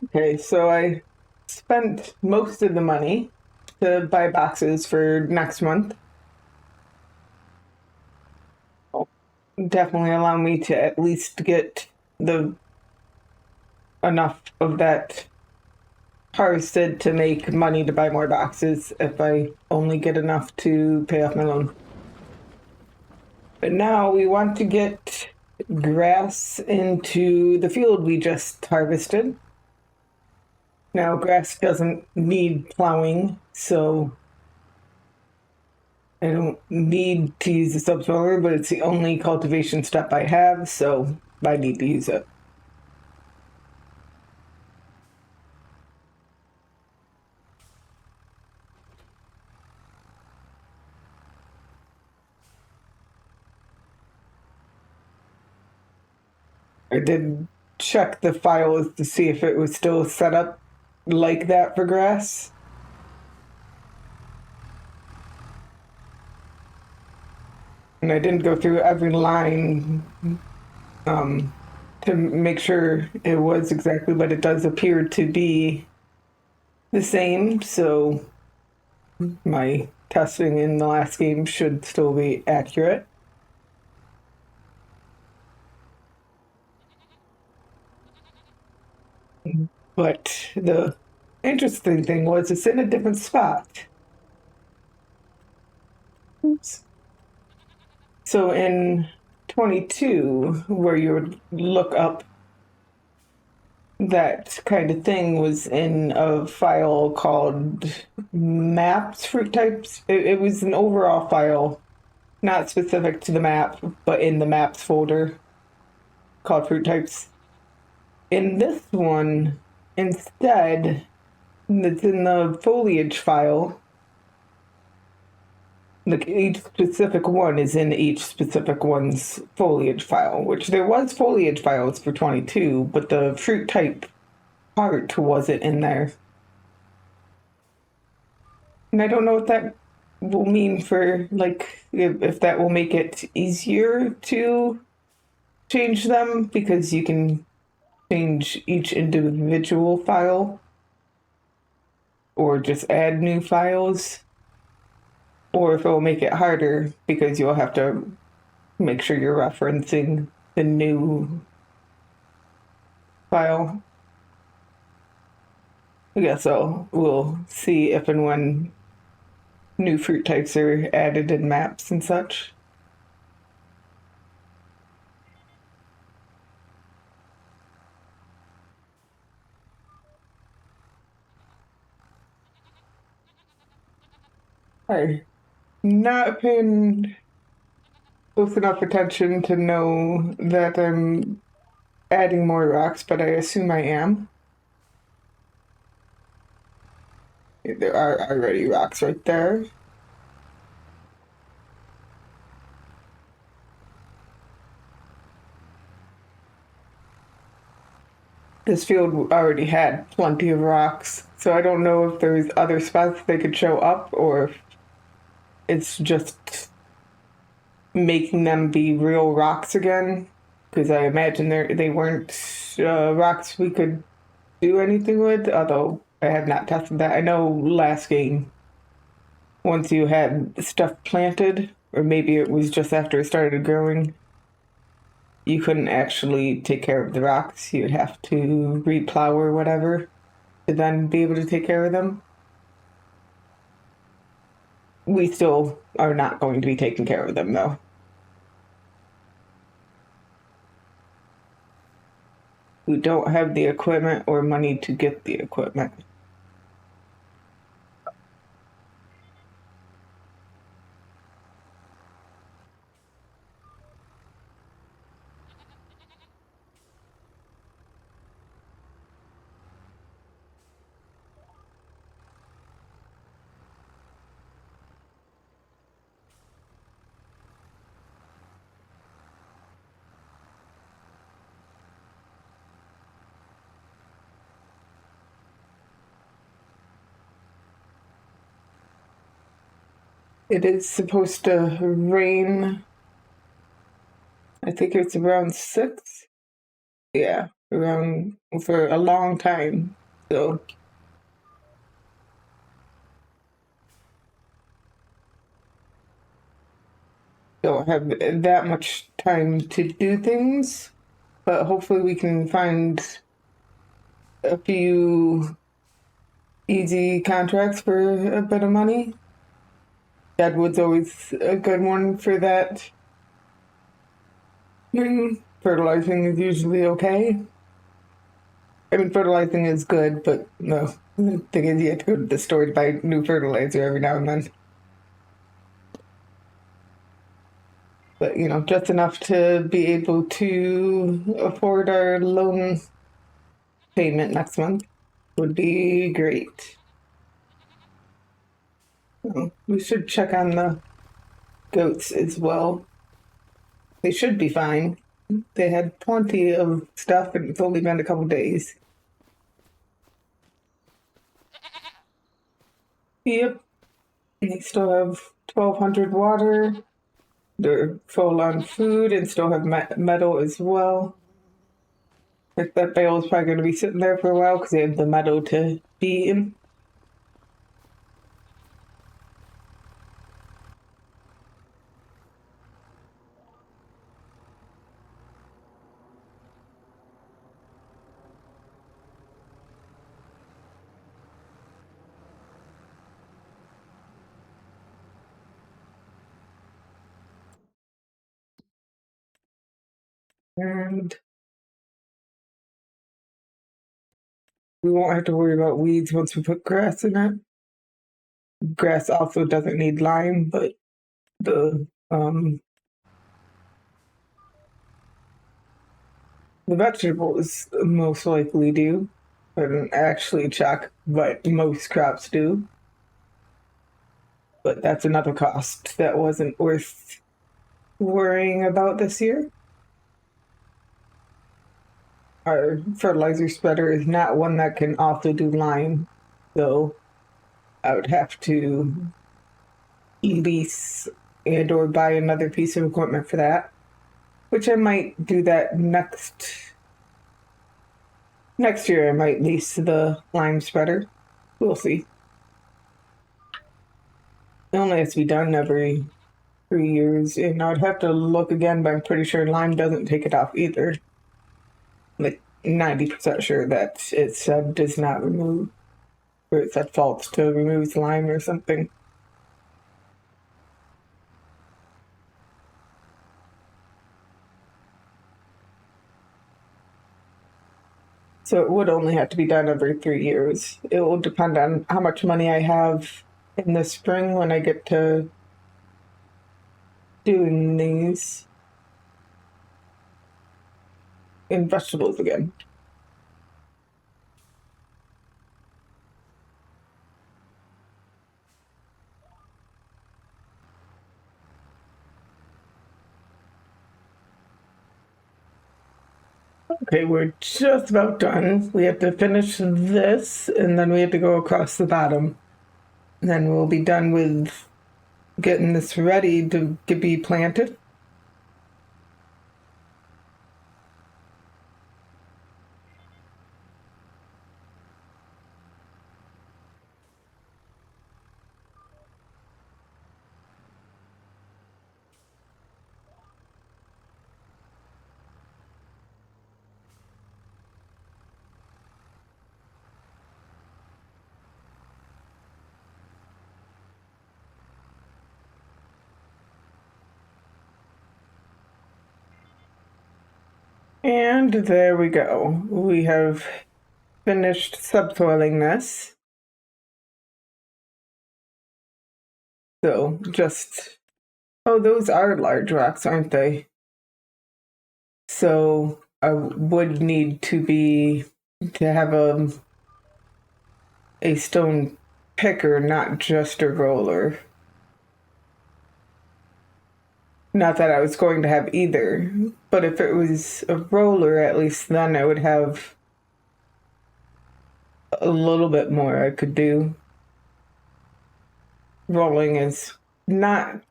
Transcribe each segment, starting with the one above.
Okay, so I spent most of the money to buy boxes for next month. Definitely allow me to at least get the enough of that harvested to make money to buy more boxes if I only get enough to pay off my loan. But now we want to get grass into the field we just harvested. Now, grass doesn't need plowing, so I don't need to use the subsoiler, but it's the only cultivation step I have, so I need to use it. I did check the files to see if it was still set up like that for grass. And I didn't go through every line to make sure it was exactly, but it does appear to be the same. So my testing in the last game should still be accurate. But the interesting thing was it's in a different spot. Oops. So in 22, where you would look up that kind of thing was in a file called maps fruit types. It was an overall file, not specific to the map, but in the maps folder called fruit types. In this one, instead, it's in the foliage file. Like each specific one is in each specific one's foliage file, which there was foliage files for 22, but the fruit type part wasn't in there. And I don't know what that will mean for, like, if that will make it easier to change them because you can change each individual file or just add new files, or if it will make it harder because you'll have to make sure you're referencing the new file. Yeah, so we'll see if and when new fruit types are added in maps and such. I'm not paying close enough attention to know that I'm adding more rocks, but I assume I am. There are already rocks right there. This field already had plenty of rocks, so I don't know if there's other spots they could show up or if it's just making them be real rocks again. Because I imagine they weren't rocks we could do anything with, although I have not tested that. I know last game, once you had stuff planted, or maybe it was just after it started growing, you couldn't actually take care of the rocks. You'd have to replow or whatever to then be able to take care of them. We still are not going to be taking care of them though. We don't have the equipment or money to get the equipment. It is supposed to rain. I think it's around 6. Yeah. around for a long time. So don't have that much time to do things, but hopefully we can find a few easy contracts for a bit of money. Deadwood's always a good one for that. Fertilizing is usually okay. I mean, fertilizing is good, but no. The thing is, you have to go to the store to buy new fertilizer every now and then. But, just enough to be able to afford our loan payment next month would be great. We should check on the goats as well. They should be fine. They had plenty of stuff, and it's only been a couple days. Yep. And they still have 1,200 water. They're full on food and still have metal as well. That bale is probably going to be sitting there for a while because they have the metal to be in. And we won't have to worry about weeds once we put grass in it. Grass also doesn't need lime, but the vegetables most likely do. I didn't actually check, but most crops do. But that's another cost that wasn't worth worrying about this year. Our fertilizer spreader is not one that can also do lime, so I would have to lease and or buy another piece of equipment for that, which I might do that next year. I might lease the lime spreader. We'll see. It only has to be done every 3 years, and I'd have to look again, but I'm pretty sure lime doesn't take it off either. Like 90% sure that it said does not remove, or it's at fault to remove lime or something. So it would only have to be done every 3 years. It will depend on how much money I have in the spring when I get to doing these in vegetables again. Okay, we're just about done. We have to finish this, and then we have to go across the bottom. And then we'll be done with getting this ready to be planted. And there we go. We have finished subsoiling this. So just, oh, those are large rocks, aren't they? So I would need to have a stone picker, not just a roller. Not that I was going to have either, but if it was a roller, at least then I would have a little bit more I could do. Rolling is not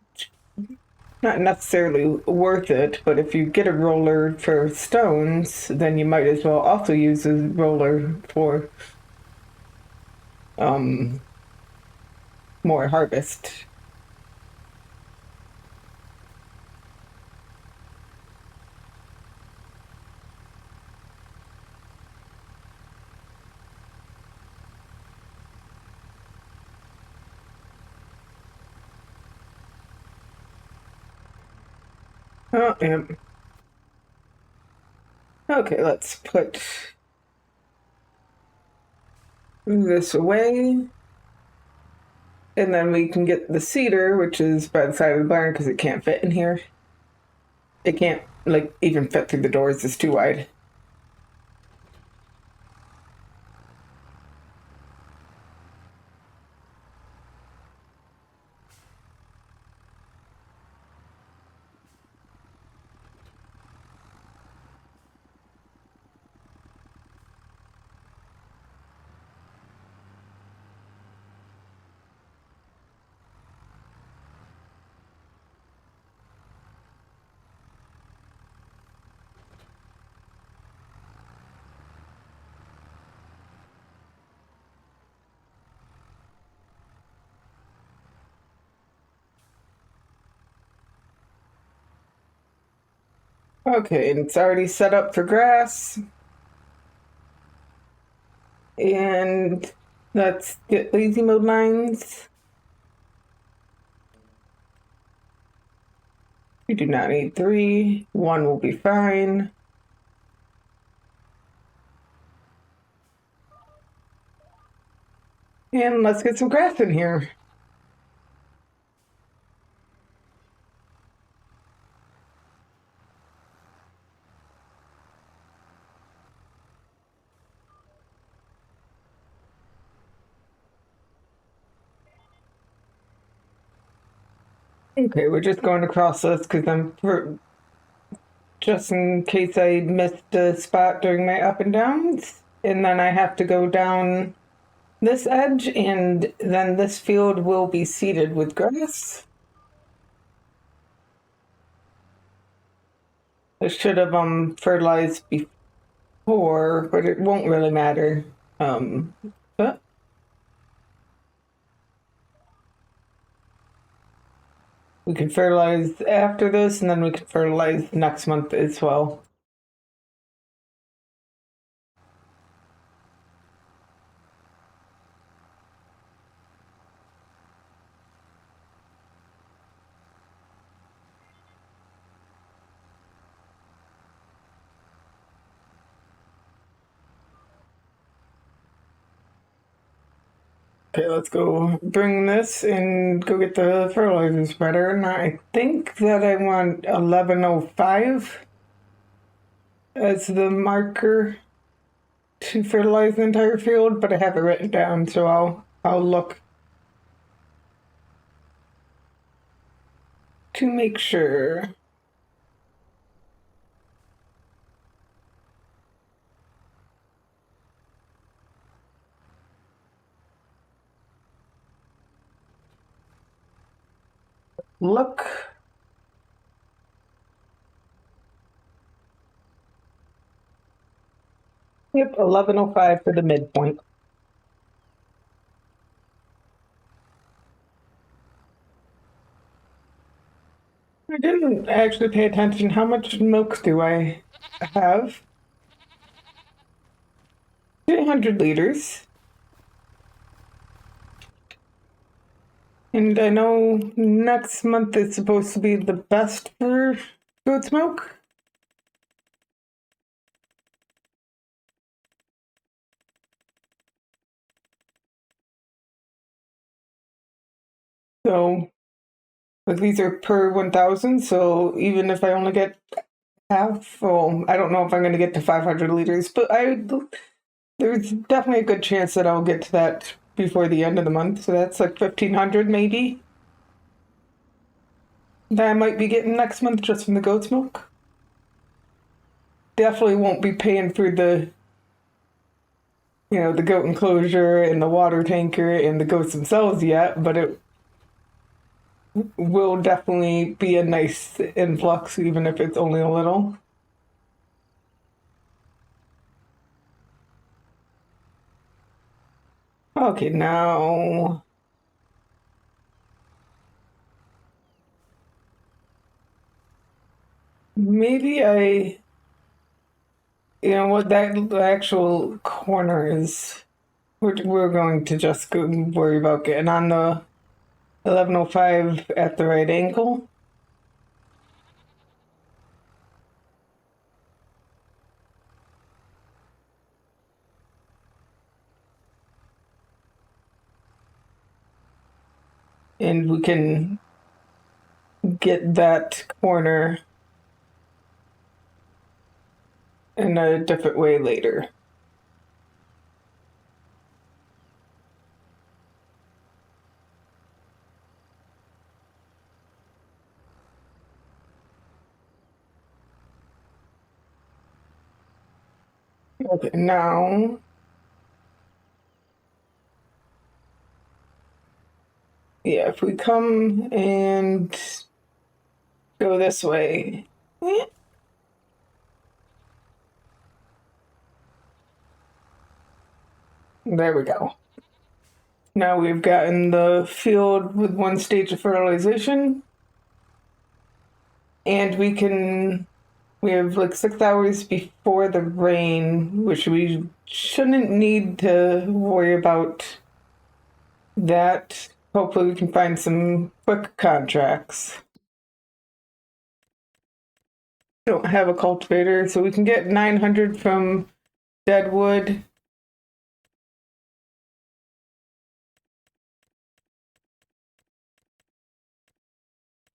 not necessarily worth it, but if you get a roller for stones, then you might as well also use a roller for more harvest. Oh, yeah. Okay, let's put this away. And then we can get the cedar, which is by the side of the barn because it can't fit in here. It can't, like, even fit through the doors. It's too wide. Okay, and it's already set up for grass. And let's get lazy mode lines. We do not need 3. 1 will be fine. And let's get some grass in here. Okay, we're just going across this because just in case I missed a spot during my up and downs. And then I have to go down this edge, and then this field will be seeded with grass. I should have fertilized before, but it won't really matter. But we can fertilize after this, and then we can fertilize next month as well. Okay, let's go bring this and go get the fertilizer spreader. And I think that I want 1105 as the marker to fertilize the entire field, but I have it written down, so I'll look to make sure. Look. Yep, 1105 for the midpoint. I didn't actually pay attention. How much milk do I have? 300 liters. And I know next month is supposed to be the best for goat's milk. So, like, these are per 1,000. So even if I only get half, well, I don't know if I'm going to get to 500 liters, but there's definitely a good chance that I'll get to that before the end of the month. So that's like 1,500 maybe that I might be getting next month just from the goat's milk. Definitely won't be paying for the the goat enclosure and the water tanker and the goats themselves yet, but will definitely be a nice influx, even if it's only a little. Okay, now maybe you know what, that actual corner is, we're going to just go worry about getting on the 1105 at the right angle. And we can get that corner in a different way later. Okay, now yeah, if we come and go this way, there we go. Now we've gotten the field with one stage of fertilization, and we have like 6 hours before the rain, which we shouldn't need to worry about that. Hopefully, we can find some quick contracts. We don't have a cultivator, so we can get 900 from Deadwood.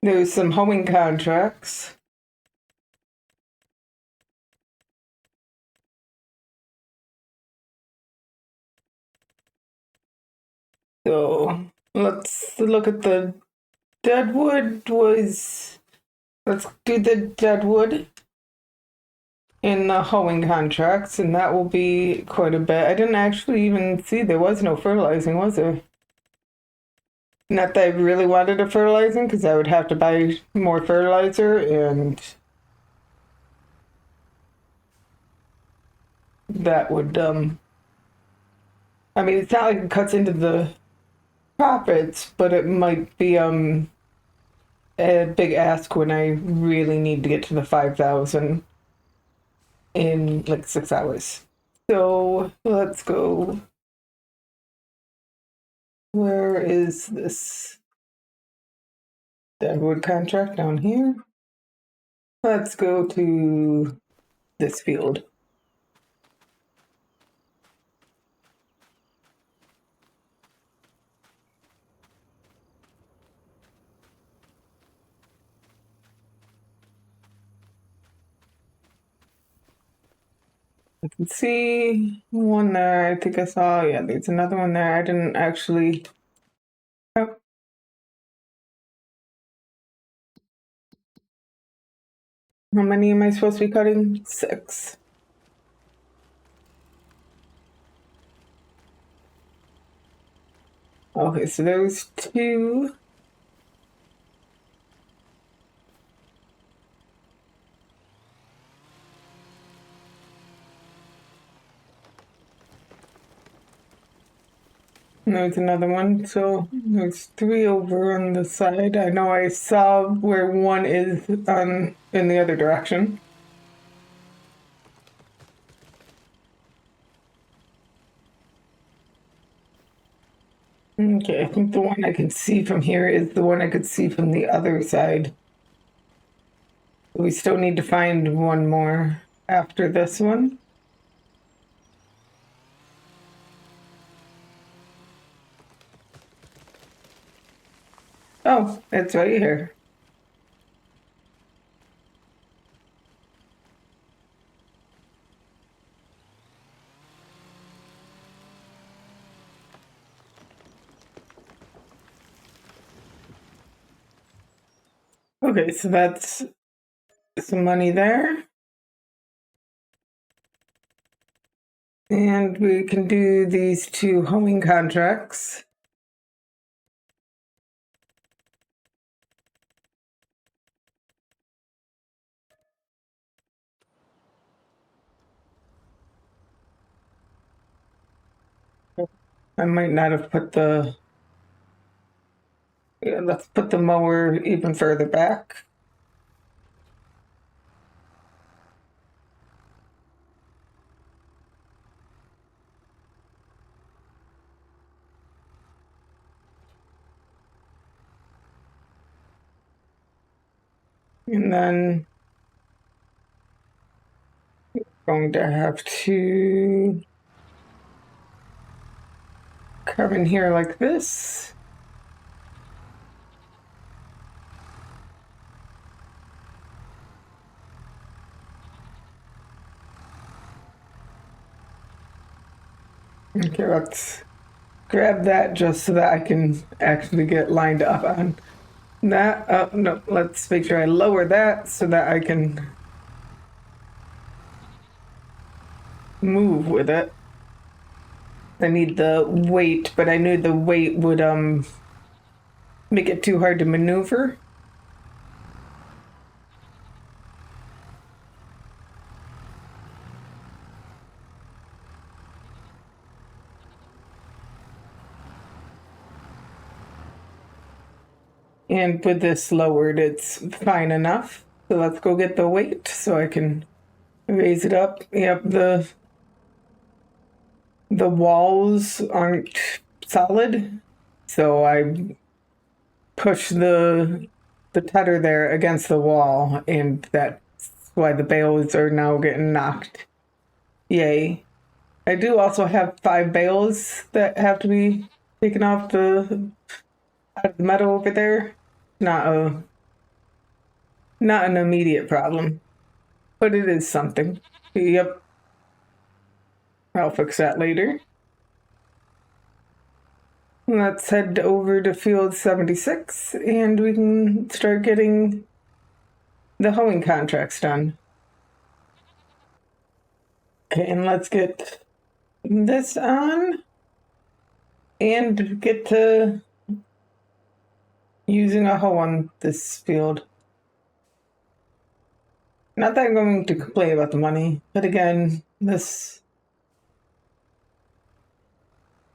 There's some hoeing contracts. So let's look at the Deadwood was. Let's do the Deadwood in the hoeing contracts, and that will be quite a bit. I didn't actually even see there was no fertilizing, was there? Not that I really wanted a fertilizing, because I would have to buy more fertilizer, and that would, I mean, it's not like it cuts into the profits, but it might be, a big ask when I really need to get to the 5,000 in like 6 hours. So let's go. Where is this Deadwood contract down here? Let's go to this field. I can see one there. I think I saw, yeah, there's another one there. I didn't actually. Oh, how many am I supposed to be cutting? 6. Okay, so there's 2. And there's another one. So there's 3 over on the side. I know I saw where one is on in the other direction. Okay, I think the one I can see from here is the one I could see from the other side. We still need to find one more after this one. Oh, it's right here. Okay, so that's some money there. And we can do these 2 hoeing contracts. I might not have put the, yeah, let's put the mower even further back. And then going to have to come in here like this. Okay, let's grab that just so that I can actually get lined up on that. No, let's make sure I lower that so that I can move with it. I need the weight, but I knew the weight would make it too hard to maneuver. And with this lowered, it's fine enough. So let's go get the weight so I can raise it up. Yep, the walls aren't solid, so I push the tether there against the wall, and that's why the bales are now getting knocked. Yay. I do also have 5 bales that have to be taken off the out of the meadow over there. Not a not an immediate problem, but it is something. Yep, I'll fix that later. Let's head over to field 76 and we can start getting the hoeing contracts done. Okay, and let's get this on and get to using a hoe on this field. Not that I'm going to complain about the money, but again, this,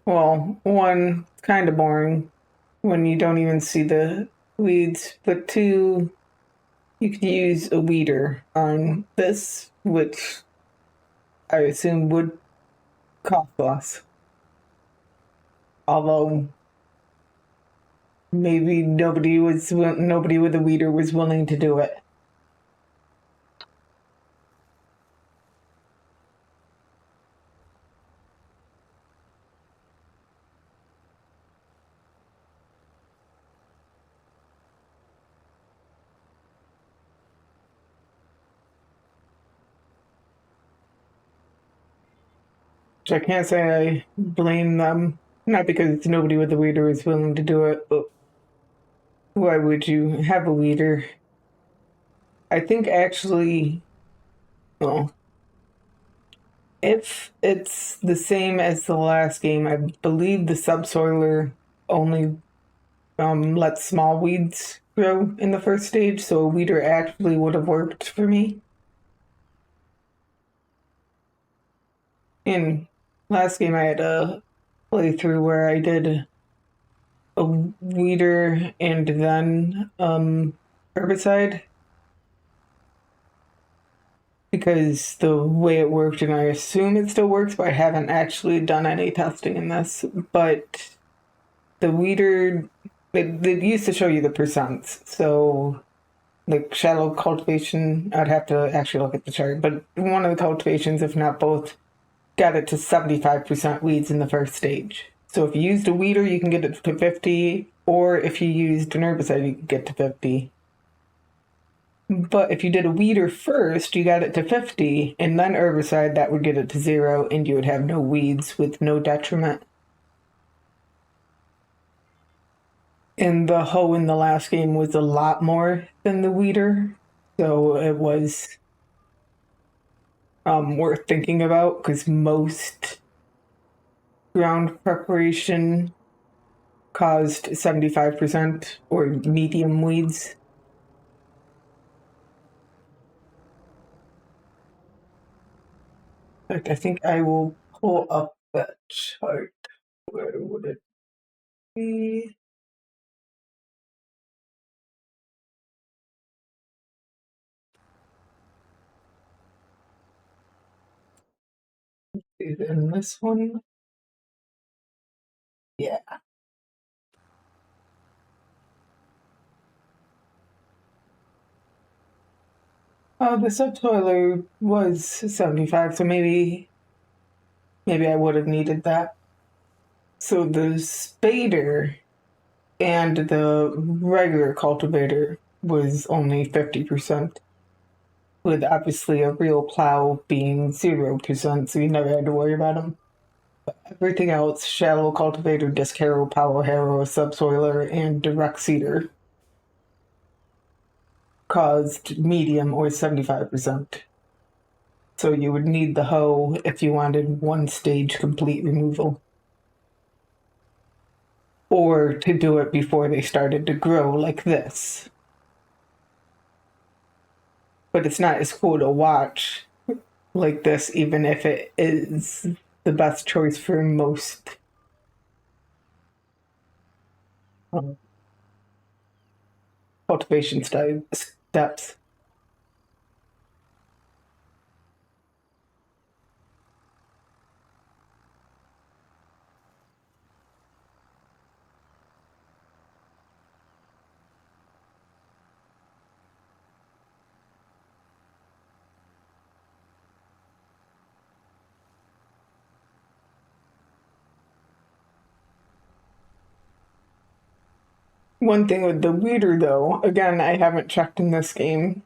well, one, kind of boring when you don't even see the weeds, but two, you could use a weeder on this, which I assume would cost less. Although maybe nobody with a weeder was willing to do it. Which I can't say I blame them. Not because nobody with a weeder is willing to do it, but why would you have a weeder? I think actually, well, if it's the same as the last game, I believe the subsoiler only lets small weeds grow in the first stage, so a weeder actually would have worked for me. In last game, I had a playthrough where I did a weeder and then herbicide because the way it worked, and I assume it still works, but I haven't actually done any testing in this. But the weeder, it used to show you the percents. So, like shallow cultivation, I'd have to actually look at the chart, but one of the cultivations, if not both, got it to 75% weeds in the first stage. So if you used a weeder, you can get it to 50, or if you used an herbicide, you can get to 50. But if you did a weeder first, you got it to 50, and then herbicide, that would get it to 0, and you would have no weeds with no detriment. And the hoe in the last game was a lot more than the weeder, so it was worth thinking about because most ground preparation caused 75% or medium weeds. In fact, I think I will pull up that chart. Where would it be? Is it in this one? Yeah. Oh, the subtoiler was 75, so maybe I would have needed that. So the spader and the regular cultivator was only 50%, with obviously a real plow being 0%, so you never had to worry about them. Everything else, shallow cultivator, disc harrow, power harrow, subsoiler, and direct seeder, caused medium or 75%. So you would need the hoe if you wanted one stage complete removal. Or to do it before they started to grow like this. But it's not as cool to watch like this, even if it is the best choice for most um, cultivation steps. One thing with the weeder, though, again, I haven't checked in this game,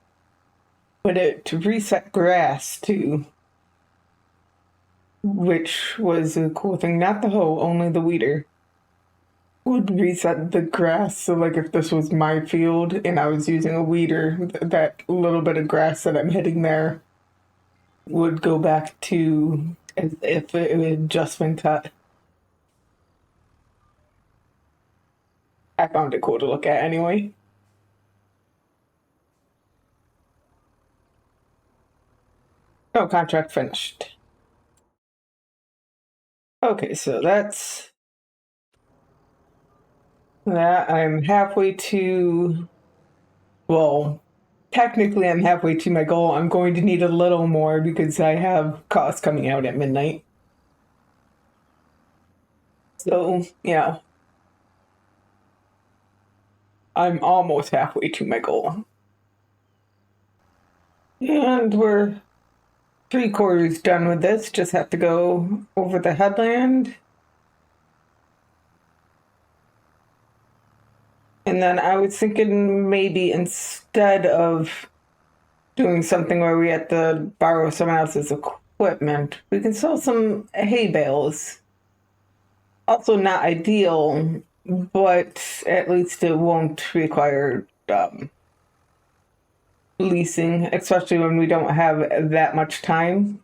but to reset grass too, which was a cool thing. Not the hoe, only the weeder would reset the grass. So, like, if this was my field and I was using a weeder, that little bit of grass that I'm hitting there would go back to as if it had just been cut. I found it cool to look at anyway. Oh, contract finished. Okay, so that's that. I'm halfway to, well, technically I'm halfway to my goal. I'm going to need a little more because I have costs coming out at midnight. So, yeah, I'm almost halfway to my goal. And we're 3/4 done with this. Just have to go over the headland. And then I was thinking maybe instead of doing something where we have to borrow someone else's equipment, we can sell some hay bales. Also, not ideal, but at least it won't require leasing, especially when we don't have that much time.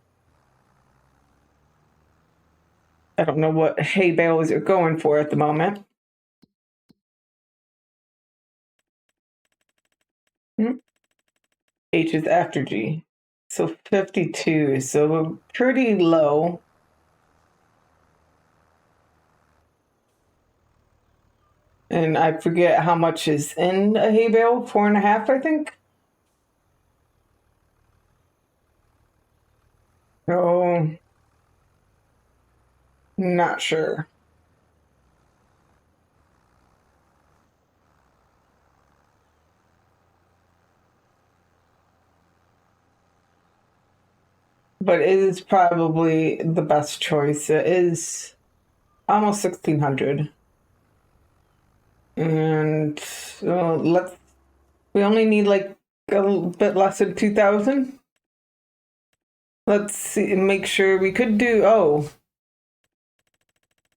I don't know what hay bales are going for at the moment. H is after G. So 52, so pretty low. And I forget how much is in a hay bale, 4.5, I think. Oh, not sure. But it is probably the best choice. It is almost 1,600. And we only need like a little bit less than 2,000. Let's see, make sure we could do, oh,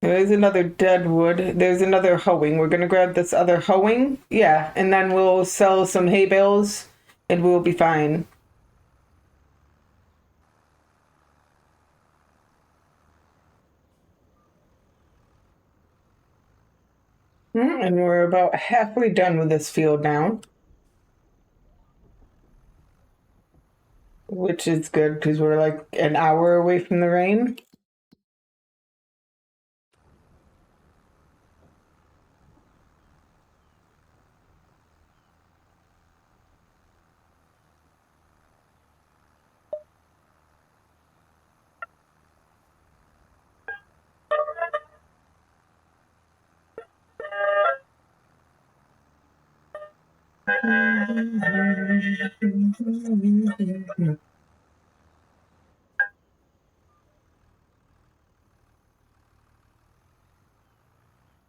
there's another dead wood. There's another hoeing. We're going to grab this other hoeing. Yeah, and then we'll sell some hay bales and we'll be fine. And we're about halfway done with this field now, which is good because we're like an hour away from the rain.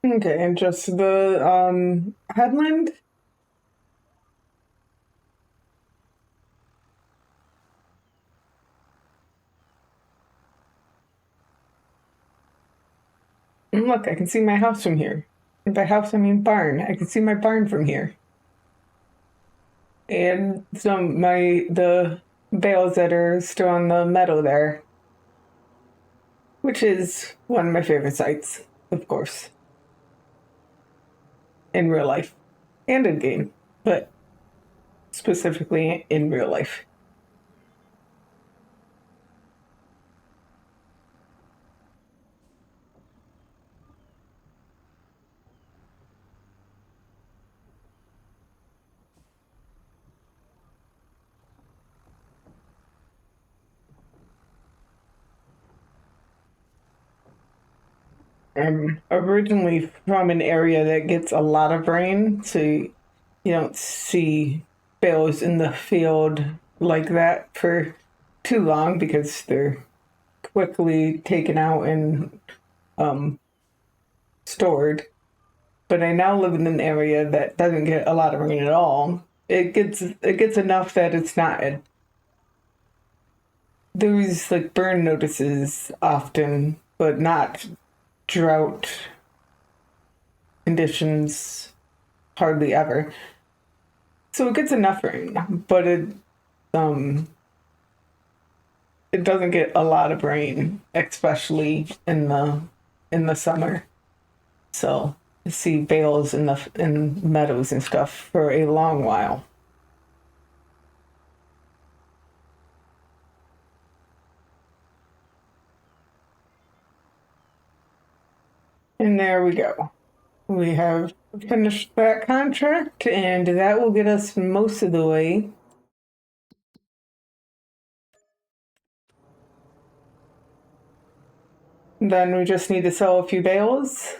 Okay, and just the headland. And look, I can see my house from here. And by house, I mean barn. I can see my barn from here. And the bales that are still on the meadow there, which is one of my favorite sites, of course, in real life and in game, but specifically in real life. I'm originally from an area that gets a lot of rain, so you don't see bales in the field like that for too long because they're quickly taken out and stored. But I now live in an area that doesn't get a lot of rain at all. It gets enough that it's not. There's like burn notices often, but not drought conditions hardly ever. So it gets enough rain, but um it doesn't get a lot of rain, especially in the summer. So I see bales in meadows and stuff for a long while. And there we go. We have finished that contract, and that will get us most of the way. Then we just need to sell a few bales.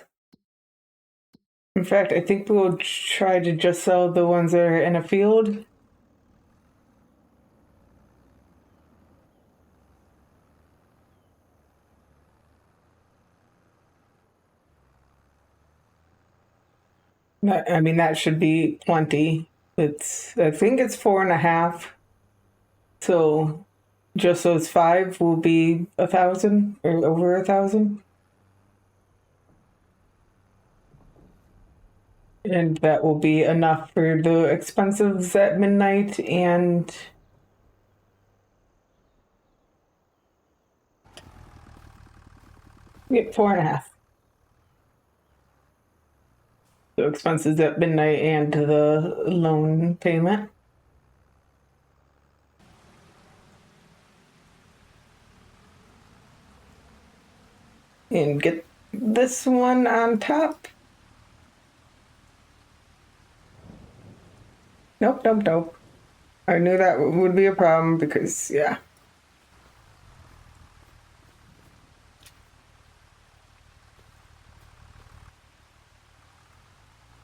In fact, I think we'll try to just sell the ones that are in a field. I mean, that should be plenty. I think it's 4.5. So just those five will be 1,000 or over 1,000. And that will be enough for the expenses at midnight and yeah, 4.5. So expenses at midnight and the loan payment. And get this one on top. Nope, nope, nope. I knew that would be a problem because, yeah.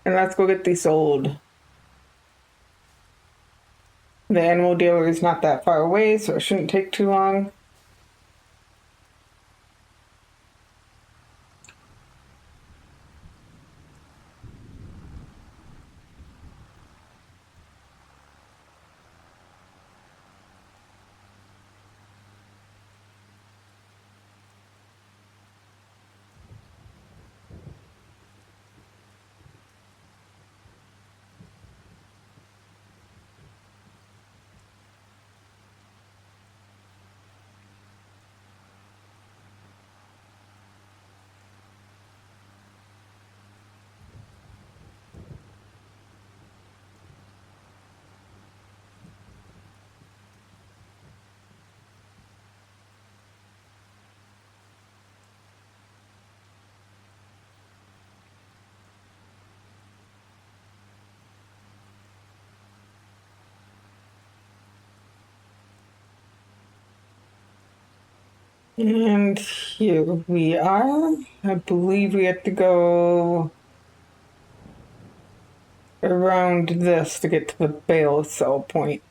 And let's go get these sold. The animal dealer is not that far away, so it shouldn't take too long. And here we are. I believe we have to go around this to get to the bale cell point.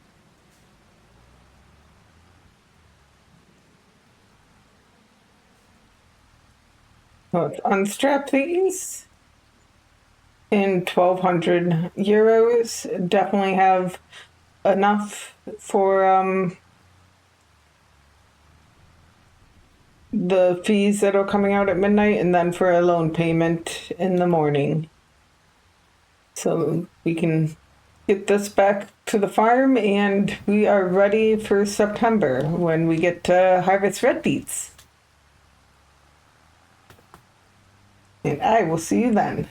Let's unstrap these. In 1,200 euros, definitely have enough for the fees that are coming out at midnight, and then for a loan payment in the morning. So we can get this back to the farm, and we are ready for September when we get to harvest red beets. And I will see you then.